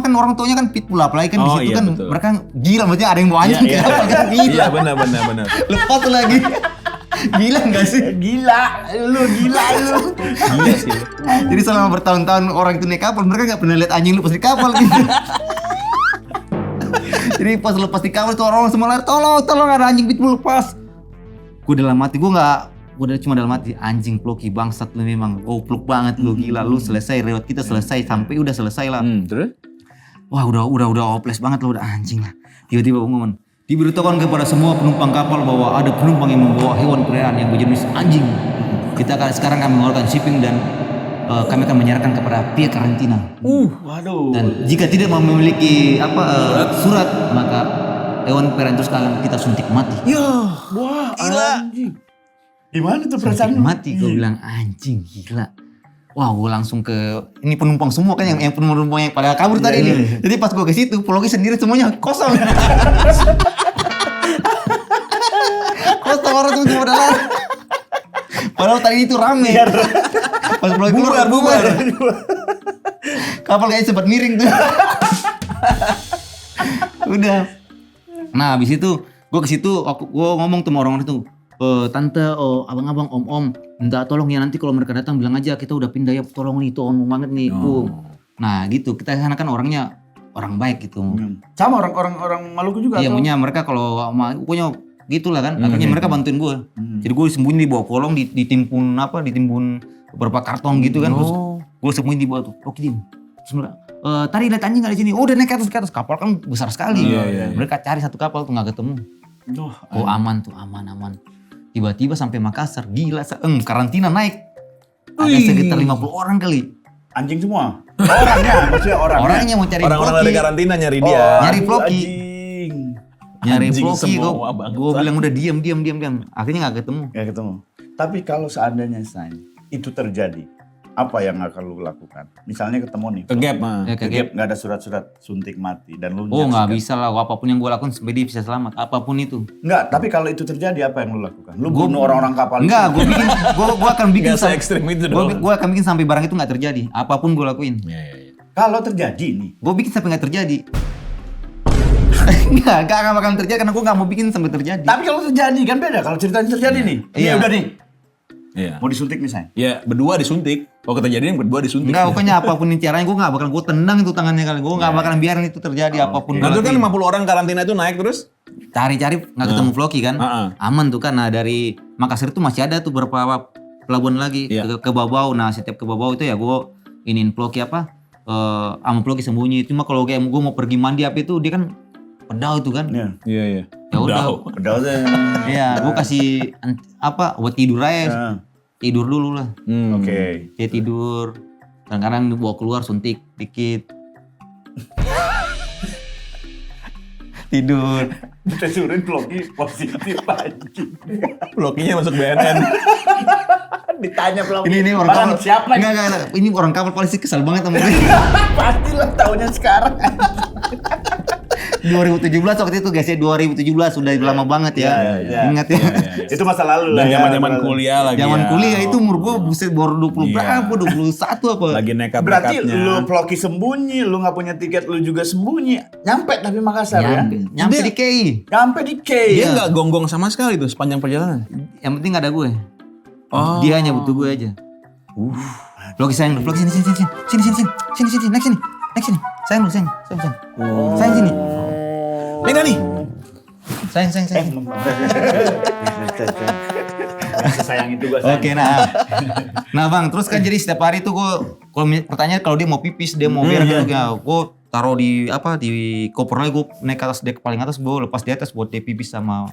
kan orang tuanya kan pitbull apalagi kan di Oh, situ iya, kan betul. mereka gila maksudnya ada yang bawa anjing Iya, ke iya. kapal kan gila, Iya benar. lepas tuh lagi, gila nggak sih? Gila lu. Iya sih. Jadi selama bertahun-tahun orang itu naik kapal mereka nggak pernah lihat anjing lepas di kapal gitu. Jadi pas lepas di kapal tuh orang semua lari, tolong ada anjing pitbull lepas. Gue dalam hati gue udah cuma dalam hati anjing Ploki bangsat lu memang goblok banget lu gila lu selesai rewat kita selesai sampai udah selesai lah. Terus? Wah udah hopeless banget lu udah anjing lah. Tiba-tiba pengumuman diberitahukan kepada semua penumpang kapal bahwa ada penumpang yang membawa hewan peliharaan yang berjenis anjing. Sekarang kami mengeluarkan shipping dan kami akan menyerahkan kepada pihak karantina. Waduh. Dan jika tidak memiliki surat maka hewan peliharaan terus akan kita suntik mati. Wah, Gila. anjing. Gimana tuh Suntik perasaan lu? mati, gue bilang anjing gila. Wah, gue langsung ke ini penumpang semua kan yang penumpang yang pada kabur tadi nih. Jadi pas gue ke situ, Ploki sendiri semuanya kosong. Kosong orang tuh pada lari. Padahal tadi itu rame. Pas Floki keluar, bubar. Kapal kayaknya sempat miring tuh. Udah. Nah, habis itu gue ke situ, gue ngomong tuh sama orang-orang itu, tante, abang-abang, om-om, minta tolong ya, nanti kalau mereka datang bilang aja kita udah pindah ya, tolong nih, itu om banget nih. Nah gitu, kita sana kan orangnya orang baik gitu. Sama orang Maluku juga. Iya, punya mereka kalau pokoknya gitulah kan. Akhirnya mereka bantuin gue. Jadi gue sembunyi di bawah kolong, ditimbun beberapa karton gitu kan. Terus gue sembunyi di bawah tuh. Oke, Dim. Terus tadi lihat anjing nggak di sini? Oh, udah naik ke atas. Kapal kan besar sekali. Mereka cari satu kapal tuh nggak ketemu. Oh, aman tuh, aman. Tiba-tiba sampai Makassar, gila. Karantina naik. Ada sekitar 50 orang kali. Anjing semua. Maksudnya orangnya. Orangnya mau cari Orang-orang Floki. dari karantina nyari dia. Nyari Floki. Anjing. Nyari Anjing Floki, semua, gue bilang udah diam. Akhirnya nggak ketemu. Gak ketemu. Tapi kalau seandainya itu terjadi, apa yang akan lu lakukan? Misalnya ketemu nih. Ke gap mah. Ya, Ke gap nggak ada surat-surat suntik mati dan lu Oh nggak nyaksikan. bisa lah, apapun yang gue lakukan sampai dia bisa selamat, apapun itu. Nggak, tapi kalau itu terjadi apa yang lu lakukan? Lu bunuh orang-orang kapal Enggak, gue akan bikin Nggak se-ekstrim itu dong. gue akan bikin sampai barang itu nggak terjadi, apapun gue lakuin. Kalau terjadi nih. Gue bikin sampai nggak terjadi. Nggak bakal terjadi karena gue nggak mau bikin sampai terjadi. Tapi kalau terjadi kan beda. Kalau ceritanya terjadi nih. Iya. Udah nih. Iya. Mau disuntik misalnya. Ya, berdua disuntik. Kalau kejadian berdua disuntik. Enggak, pokoknya apapun caranya gue nggak bakal, gue tendang itu tangannya kali, gue nggak bakalan biarin itu terjadi apapun. Nah, gua itu kan lakuin. 50 orang karantina itu naik terus? Cari-cari nggak ketemu Floki kan, aman tuh kan. Nah dari Makassar itu masih ada tuh beberapa pelabuhan lagi ke Babau. Nah setiap ke Babau itu ya gue iniin Floki sama Floki sembunyi. Cuma kalau kayak gue mau pergi mandi apa itu dia kan pedau itu kan. Iya. Ya udah. Udah. Iya, gue kasih buat tidur aja. Tidur dulu lah. Oke. Dia tidur. Kadang-kadang dibawa keluar suntik dikit. Tidur. Kita suruhin Floki positif anjing. Flokinya masuk BNN. Ditanya Floki. Ini orang "Bang, kapal. siapa? Enggak. Ini orang kapal polisi kesal banget sama gue. Pastilah tahunnya sekarang. 2017 waktu itu guys ya, 2017 sudah lama banget ya. Iya. Ingat ya. Itu masa lalu Dan lah ya. zaman-zaman kuliah lagi. Zaman ya. kuliah itu umur gue buset baru 20 Iya. berapa, 21 apa. Lagi nekat-nekatnya. Berarti lu Floki sembunyi, lu nggak punya tiket, lu juga sembunyi. Nyampe tapi Makassar ya. Nyampe di KI. Nyampe di K. Dia nggak gonggong sama sekali tuh sepanjang perjalanan. Yang penting ada gue. Oh. Dia hanya butuh gue aja. Floki sayang, Floki sini. Naik sini. Sayang. Sayang sini. Pegang nih. Sayang. Sayang itu gua. Oke, nah bang, terus kan jadi setiap hari tuh gue, kalau pertanyaan kalau dia mau pipis, dia mau berak gitu, gue taruh di koper lagi, gue naik ke atas dek paling atas, gue lepas di atas buat dia pipis sama.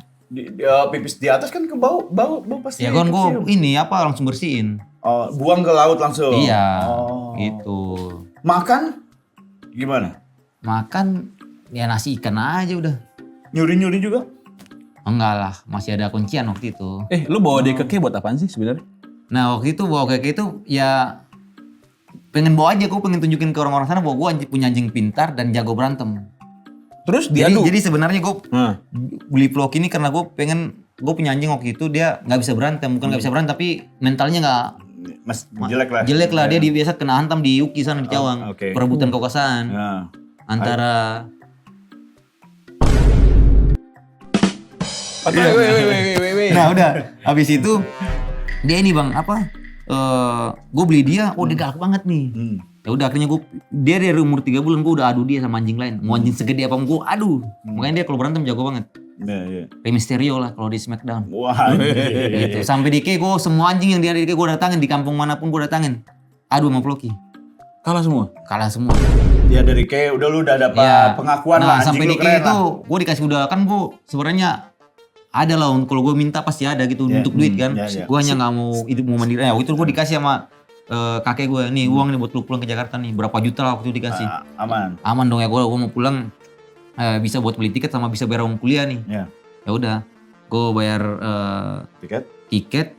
Pipis di atas kan ke bau pasti. Ya kan gue kecium. langsung bersihin. Oh, buang ke laut langsung. Iya, Oh. gitu. Makan gimana? Makan ya nasi ikan aja udah. Nyuri juga? Enggak lah, masih ada kuncian waktu itu. Lu bawa dia ke K buat apaan sih sebenarnya? Nah waktu itu bawa kayak gitu ya pengen bawa aja, gue pengen tunjukin ke orang-orang sana bahwa gue punya anjing pintar dan jago berantem. Terus diadu. Jadi sebenarnya gue Nah. beli Floki ini karena gue punya anjing waktu itu, dia nggak bisa berantem, bukan nggak bisa berantem tapi mentalnya nggak Mas jelek lah. jelek lah. Dia biasa kena hantam di Yuki sana di Cawang, oke. perebutan kekuasaan Nah. antara. Wait. Nah udah, habis itu dia ini bang gue beli dia, dia galak banget nih. Ya udah akhirnya dia dari umur 3 bulan gue udah adu dia sama anjing lain. Mau anjing segede apa gue adu. Makanya dia kalau berantem jago banget. Iya. Rey Mysterio lah kalau di Smackdown. Wah. Gitu. Sampai di K gue semua anjing yang dia ada di K gue datangin, di kampung manapun gue datangin. Adu sama Floki. Kalah semua. Dia dari K udah dapat Ya. pengakuan Nah lah. sampai di Anjing lu K keren itu lah. gue dikasih udah kan gue sebenarnya ada lah, kalau gue minta pasti ada gitu Ya. untuk duit kan. Ya. Gue hanya nggak mau hidup mau mandiri. Ya waktu itu gue dikasih sama kakek gue, nih uang nih buat lu pulang ke Jakarta nih, berapa juta lah waktu itu dikasih. Aman. Dong ya, gue mau pulang bisa buat beli tiket sama bisa bayar uang kuliah nih. Ya. Ya udah, gue bayar tiket,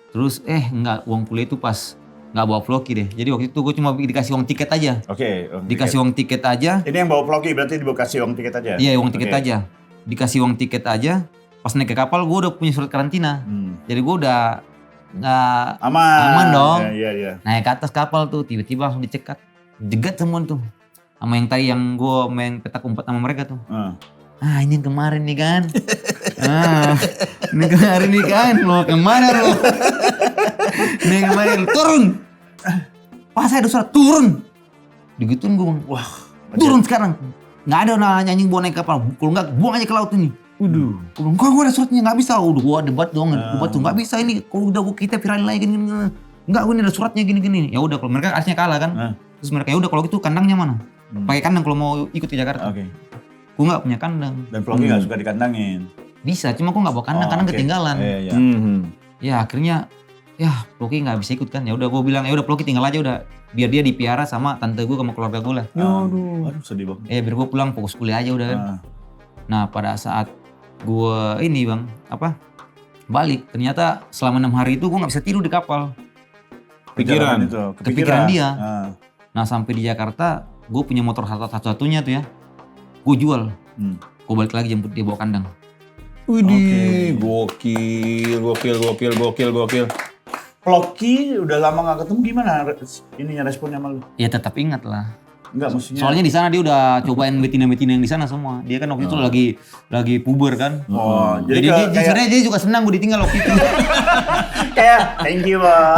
terus enggak, uang kuliah itu pas nggak bawa Floki deh. Jadi waktu itu gue cuma dikasih uang tiket aja. Oke. Dikasih uang tiket aja. Ini yang bawa Floki berarti dikasih uang tiket aja. Iya uang tiket aja. Dikasih uang tiket aja. Pas naik ke kapal gue udah punya surat karantina. Jadi gue udah nggak Aman. aman dong. Iya. Naik ke atas kapal tuh, tiba-tiba langsung dicekat. Jegat semua tuh. Sama yang tadi yang gue main petak umpet sama mereka tuh. Ini yang kemarin nih kan. Ini kemarin nih kan. Lo kemana lo? Ini yang kemarin. Turun. Pas saya ada surat, turun. Digituin gue bang. Wah. Turun sekarang. Nggak ada anjing bawa naik kapal. Kalau nggak, buang aja ke laut ini. Waduh. Gue ada suratnya, nggak bisa. Udah gue debat dong. Debat tuh, nggak bisa ini. Kalau udah kita viralin lagi gini. Nggak, gue ini ada suratnya gini. Ya udah, kalau mereka aslinya kalah kan. Terus mereka, ya udah kalau gitu kandangnya mana? Pakai kandang kalau mau ikut ke Jakarta. Oke. Gue nggak punya kandang. Dan Floki nggak suka dikandangin. Bisa, cuma gue nggak bawa kandang karena ketinggalan. Iya. Ya akhirnya, ya Floki nggak bisa ikut kan. Ya udah gue bilang, ya udah Floki tinggal aja udah. Biar dia dipiara sama tante gue sama keluarga gue lah. Aduh, sedih banget. Biar gue pulang fokus kuliah aja udah kan. Nah pada saat gue ini bang, balik. Ternyata selama 6 hari itu gue nggak bisa tidur di kapal. Kepikiran dia. Nah sampai di Jakarta, gue punya motor satu-satunya tuh ya. Gue jual. Gue balik lagi jemput dia bawa kandang. Widih, gokil. Floki udah lama nggak ketemu, gimana ininya responnya sama lu? Ya tetap ingat lah. Enggak, maksudnya. Soalnya di sana dia udah cobain betina-betina yang di sana semua. Dia kan waktu itu lagi puber kan. Jadi sebenarnya dia juga senang gue ditinggal waktu itu. Kayak thank you bang.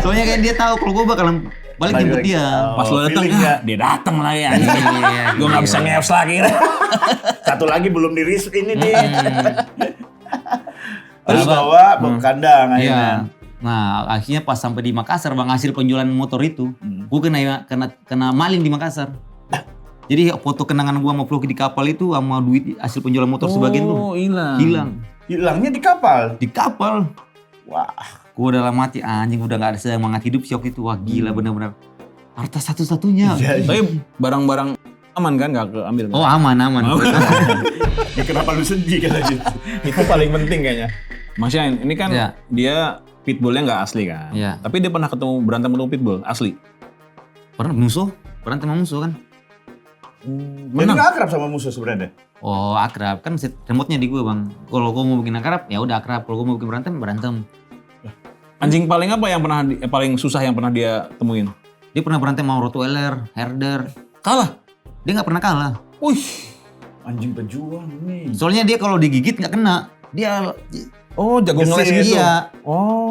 Soalnya kan dia tahu kalau gue bakalan balik jemput dia. Pas lo datang, dia datang lah ya. Gue nggak bisa nge-apps lagi. Satu lagi belum di-risk ini nih. Terus bawa kandang akhirnya. Nah akhirnya pas sampai di Makassar bang, hasil penjualan motor itu, gue kena maling di Makassar. Jadi foto kenangan gue sama Floki di kapal itu sama duit hasil penjualan motor sebagian tuh hilang. Hilangnya di kapal? Di kapal. Wah. Gue udah lama mati anjing, udah gak ada semangat hidup syok itu. Wah gila bener-bener. Harta satu-satunya. Tapi barang-barang aman kan, gak keambil? Oh aman. Ya kenapa lu sedih kan gitu? Itu paling penting kayaknya. Mas Yain, ini kan dia pitbullnya nggak asli kan? Iya. Tapi dia pernah berantem pitbull asli? Pernah berantem sama musuh kan? Jadi nggak akrab sama musuh sebenarnya? Oh akrab, kan remote-nya di gue bang. Kalau gue mau bikin akrab, ya udah akrab. Kalau gue mau bikin berantem. Anjing paling apa yang paling susah yang pernah dia temuin? Dia pernah berantem sama Rottweiler, Herder. Kalah? Dia nggak pernah kalah. Wih, anjing pejuang nih. Soalnya dia kalau digigit nggak kena. Dia jago ngeles gitu. Iya.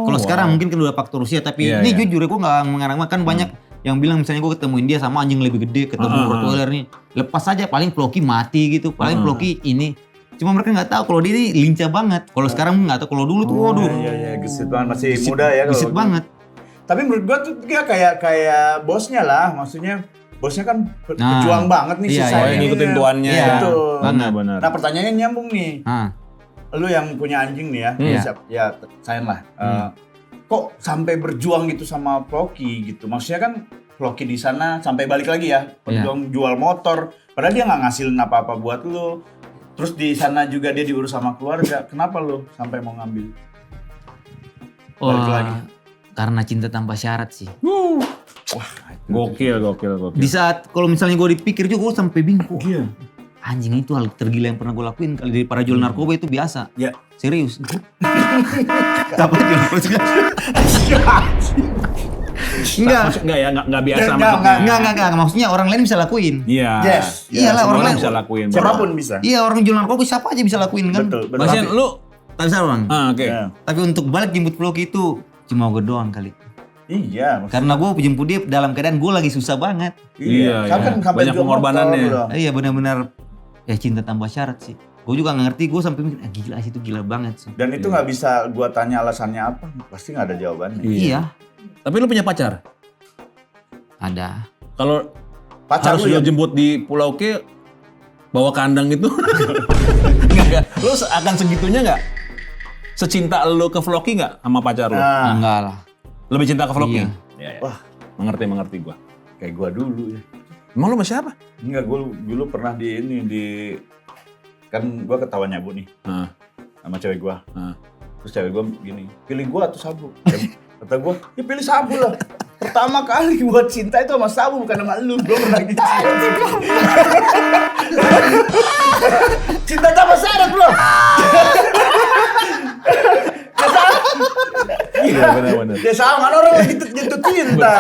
Kalau sekarang mungkin kan udah faktor usia, tapi ini jujur gue nggak mengarang kan banyak yang bilang misalnya gue ketemuin dia sama anjing lebih gede, ketemu Rottweiler nih, lepas aja paling Floki mati gitu, paling Floki ini. Cuma mereka nggak tahu kalau dia ini lincah banget. Kalau sekarang nggak tahu, kalau dulu tuh waduh. Iya, gesit banget, masih muda ya. Gesit banget. Tapi menurut gua tuh dia kayak bosnya lah, maksudnya bosnya kan pejuang banget nih si saya. Ngikutin tuannya. Iya, betul. Benar. Nah pertanyaannya nyambung nih. Lu yang punya anjing nih ya, ya sayang lah. Kok sampai berjuang gitu sama Floki gitu? Maksudnya kan Floki di sana sampai balik lagi ya, berjuang jual motor. Padahal dia nggak ngasilin apa-apa buat lu. Terus di sana juga dia diurus sama keluarga. Kenapa lu sampai mau ngambil? Balik lagi. Karena cinta tanpa syarat sih. Wah, gokil. Di saat kalau misalnya gue dipikir juga gue sampai bingung. Iya. Anjing itu hal tergila yang pernah gue lakuin kali dari para jual narkoba itu biasa. Ya. Serius. Apa jual narkoba? Enggak biasa. Enggak. Maksudnya orang lain bisa lakuin. Iya. Yes. Iyalah orang lain bisa lakuin. Siapapun bisa. Iya orang jual narkoba siapa aja bisa lakuin kan. Betul. Mas Yan, lu tak bisa orang. Oke. Tapi untuk balik jemput Floki itu cuma gue doang kali. Iya. Karena gue jemput dia dalam keadaan gue lagi susah banget. Iya. Kan banyak pengorbanannya. Iya benar-benar ya cinta tanpa syarat sih. Gue juga nggak ngerti, gue sampai mikir gila sih, itu gila banget sih. Dan itu nggak bisa gue tanya alasannya apa, pasti nggak ada jawabannya. Iya. Tapi lu punya pacar? Ada. Kalau pacar harus lu jemput di Pulau K, bawa kandang itu? Enggak. Lu akan segitunya nggak? Secinta lu ke Floki nggak sama pacar lu? Enggak lah. Lebih cinta ke Floki? Iya. Wah, mengerti gua. Kayak gua dulu ya. Emang lu sama siapa? Enggak, gua dulu pernah kan gua ketahuan nyabu nih. Sama cewek gua. Terus cewek gua gini, pilih gua atau Sabu? Kata gua, ya pilih Sabu lah. Pertama kali buat cinta itu sama Sabu, bukan sama lu. Gua pernah gitu. Cinta tanpa syarat bro. benar. Ya sama kan orang lagi jatuh cinta.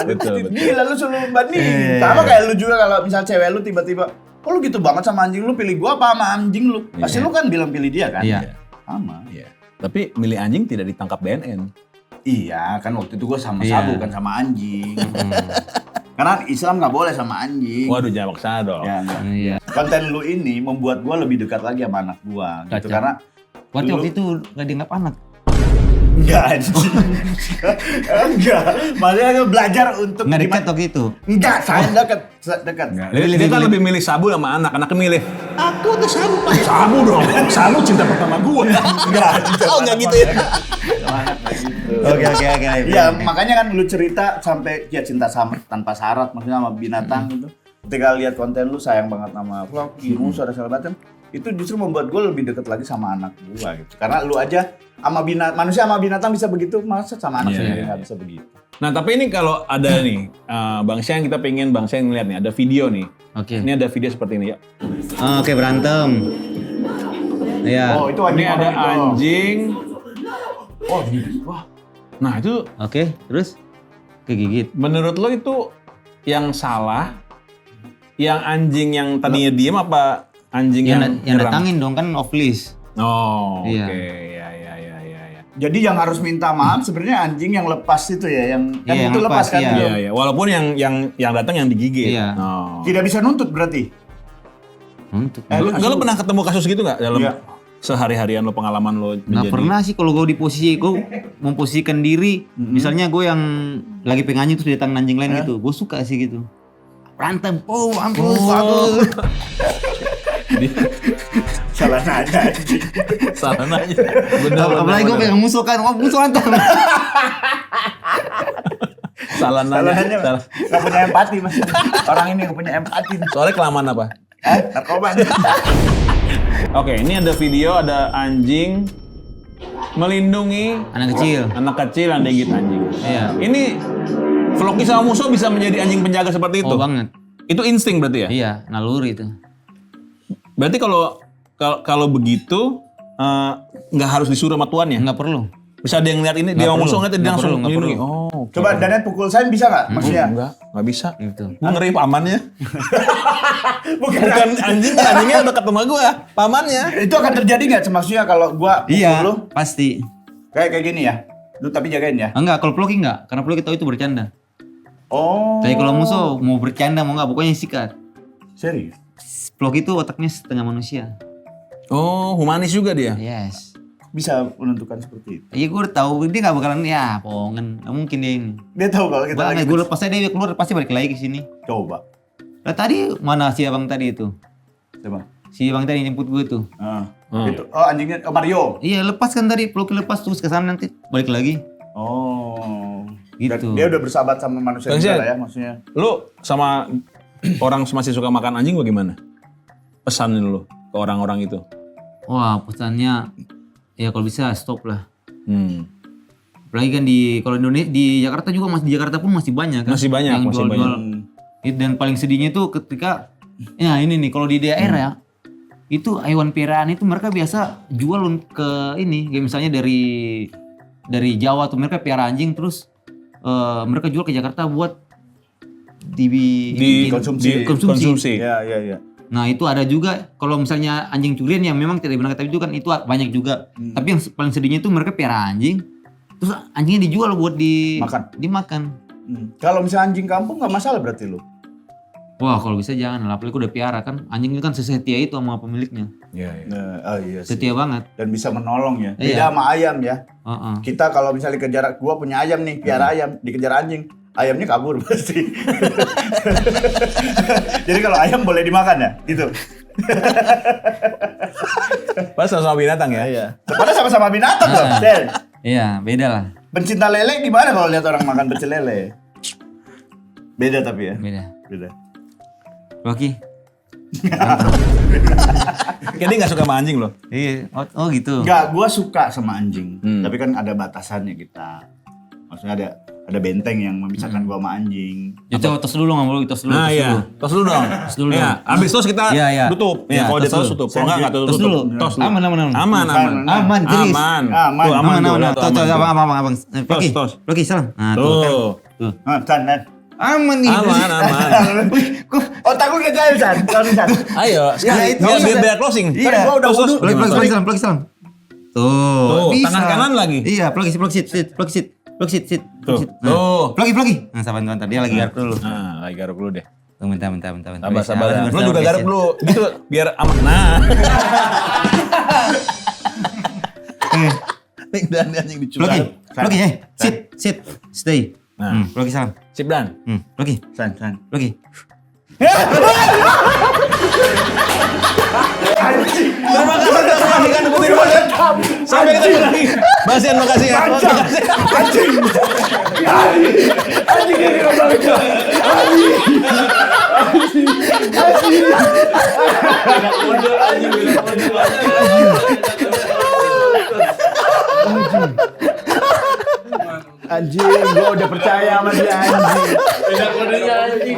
Betul. Gila lu selalu bandingin. Sama kayak lu juga kalau misal cewek lu tiba-tiba, kok lu gitu banget sama anjing lu, pilih gua apa sama anjing lu? Pasti lu kan bilang pilih dia kan? Iya. Sama. Iya. Tapi milih anjing tidak ditangkap BNN. Iya, kan waktu itu gua sama Iya. Sabu kan sama anjing. Karena Islam nggak boleh sama anjing. Waduh, jangan maksa dong. Ya, enggak. Iya. Konten lu ini membuat gua lebih dekat lagi sama anak gua gitu Kacau. karena Waktu itu nggak dianggap anak. enggak anjing. Enggak. Maksudnya belajar untuk Nggak dekat gimana- waktu itu. Enggak, saya dekat. Dia kan lebih milih Sabu sama anaknya milih aku tuh Sabu. Sabu dong. Sabu cinta pertama gua. Enggak gitu ya. Oke. Iya, makanya kan lu cerita sampai ya cinta sama tanpa syarat, maksudnya sama binatang gitu. Ketika lihat konten lu sayang banget sama Floki, musuh ada segala macam, itu justru membuat gue lebih deket lagi sama anak gua gitu. Karena lu aja sama manusia sama binatang bisa begitu, masa sama anak Iya, sendiri iya. nggak bisa begitu. Nah, tapi ini kalau ada nih, Bang Syang, kita pengen Bang Syang ngeliat nih, ada video nih. Oke. Ini ada video seperti ini ya. Oke, berantem. Iya. Oh, itu Ini ada itu. anjing. Oh, gini. Wah, Nah, itu Oke, terus kegigit. menurut lo itu yang salah, yang anjing yang tadinya diem apa anjing yang Yang nyerang? datangin dong kan off list. Oh, oke. Iya. Ya. jadi yang harus minta maaf sebenarnya anjing yang lepas itu ya, yang kan Iya, itu yang lepas lepas, kan. iya. itu. Iya. Walaupun yang datang yang digigit. Iya. Oh. Tidak bisa nuntut berarti. Untuk. Lo pernah ketemu kasus gitu nggak dalam Iya. sehari-harian lo, pengalaman lo Nggak menjadi? pernah sih kalau gue di posisi gue memposisikan diri, misalnya gue yang lagi pengen terus datang anjing lain gitu, gue suka sih gitu. Berantem, ampun. Salah nanya anjing. Salah nanya. Bener. Apalagi gue pengen musuh kan, musuh berantem. Salah Salah nanya. nanya. Nggak punya empati mas. Orang ini nggak punya empati. Soalnya kelamaan apa? Narkoba. Oke, ini ada video, ada anjing melindungi Anak kecil. yang digigit anjing. Iya. Ini Floki sama Musuh bisa menjadi anjing penjaga seperti itu? Oh banget. Itu insting berarti ya? Iya, naluri itu. Berarti kalau begitu nggak harus disuruh sama tuannya? Nggak perlu. Bisa dia ngeliat ini, dia sama Musuh ngeliat dia Nggak langsung perlu, nggak melindungi. perlu. Oh, oke. Coba Danet pukul saya bisa nggak? Maksudnya? Nggak bisa. Gitu. Gue ngeri pamannya. Bukan. Bukan anjingnya udah ketemu gue, pamannya. Itu akan terjadi nggak? Maksudnya kalau gua pukul Iya, lu pasti. kayak gini ya. Lu tapi jagain ya. Enggak, kalau Floki enggak, karena Floki tahu itu bercanda. Oh. Tapi kalau musuh mau bercanda mau enggak, pokoknya sikat. Serius? Floki itu otaknya setengah manusia. Oh, humanis juga dia. Yes. Bisa menentukan seperti itu. Iya gue udah tahu dia nggak bakalan ya pongen, nggak mungkin dia ini. Dia tahu kalau kita lagi Gue lepas aja dia keluar pasti balik lagi ke sini. coba. Lah tadi mana si abang tadi itu? Coba. Si abang tadi jemput gue tuh. Itu. Oh anjingnya Mario. Iya lepas kan tadi, Floki lepas terus ke sana nanti balik lagi. Oh. Gitu. Dia udah bersahabat sama manusia Bang juga Syed. lah ya maksudnya. Lu sama orang masih suka makan anjing bagaimana? Pesanin lu ke orang-orang itu. Wah pesannya ya kalau bisa stop lah. Hmm. Apalagi kan kalau di Jakarta juga di Jakarta pun masih banyak kan. Masih banyak, yang masih jual-jual. banyak. Dan paling sedihnya itu ketika ya ini nih kalau di daerah itu hewan peliharaan itu mereka biasa jual ke ini kayak misalnya dari Jawa tuh mereka pelihara anjing terus mereka jual ke Jakarta buat Konsumsi. Iya. Ya. Nah itu ada juga kalau misalnya anjing curian yang memang tidak benar tapi itu kan itu banyak juga. Tapi yang paling sedihnya itu mereka pelihara anjing terus anjingnya dijual buat dimakan. Kalau misalnya anjing kampung nggak masalah berarti lu. Wah kalau bisa jangan lah, apalagi udah piara kan anjing itu kan sesetia itu sama pemiliknya. Iya. Oh iya sih. Setia banget. Dan bisa menolong ya. Beda Iya. sama ayam ya. Heeh. Kita kalau misalnya dikejar, gua punya ayam nih, piara ayam, dikejar anjing, ayamnya kabur pasti. Jadi kalau ayam boleh dimakan ya, gitu. Pas sama binatang ya? Iya. Padahal sama-sama binatang loh, Nah. Del. Iya beda lah. Pencinta lele gimana kalau lihat orang makan pecel lele? Beda tapi ya. Beda. Rocky. Kayaknya dia nggak suka sama anjing loh. Iya. Oh gitu. Enggak, gua suka sama anjing. Tapi kan ada batasannya kita. Maksudnya ada benteng yang memisahkan gua sama anjing. Ya coba tos dulu nggak boleh tos dulu. Nah iya, tos dulu dong. Tos dulu Iya, dong. habis tos kita Iya. tutup. Iya, Ya, kalau dia tos tos dulu. tutup. Kalau enggak tutup. Tos dulu. Tos dulu. Aman. Aman. Aman, serius. Aman. Aman. Tuh, aman. Aman. Tuh, Tuh, aman. abang. Ploki, tos. Ploki salam. Nah, tuh. Tuh. Kan. San. Aman nih. Aman. Otak gue kecil San. San. Ayo, sekali. itu bisa. Biar closing. Iya. Gua udah Tos, tos. wudu. Ploki salam. Tuh, Tuh, bisa. tangan kanan lagi. Iya, Ploki sit. Tuh. Nah, Tuh. Ploki. Nah, sabar dia lagi garuk dulu. Nah, lagi garuk dulu deh. Tuh, bentar. Sabar. Lu juga garuk dulu. Gitu, biar aman. Nah. Nih, dan anjing dicurang. Ploki, sit, stay. Nah. Ploki salam. Sip dan. Ploki, San. Ploki. Terima kasih kan sampai ketemu lagi. Basian makasih ya. Anjing ini kembali. Anjing, gua udah percaya sama dia anjing.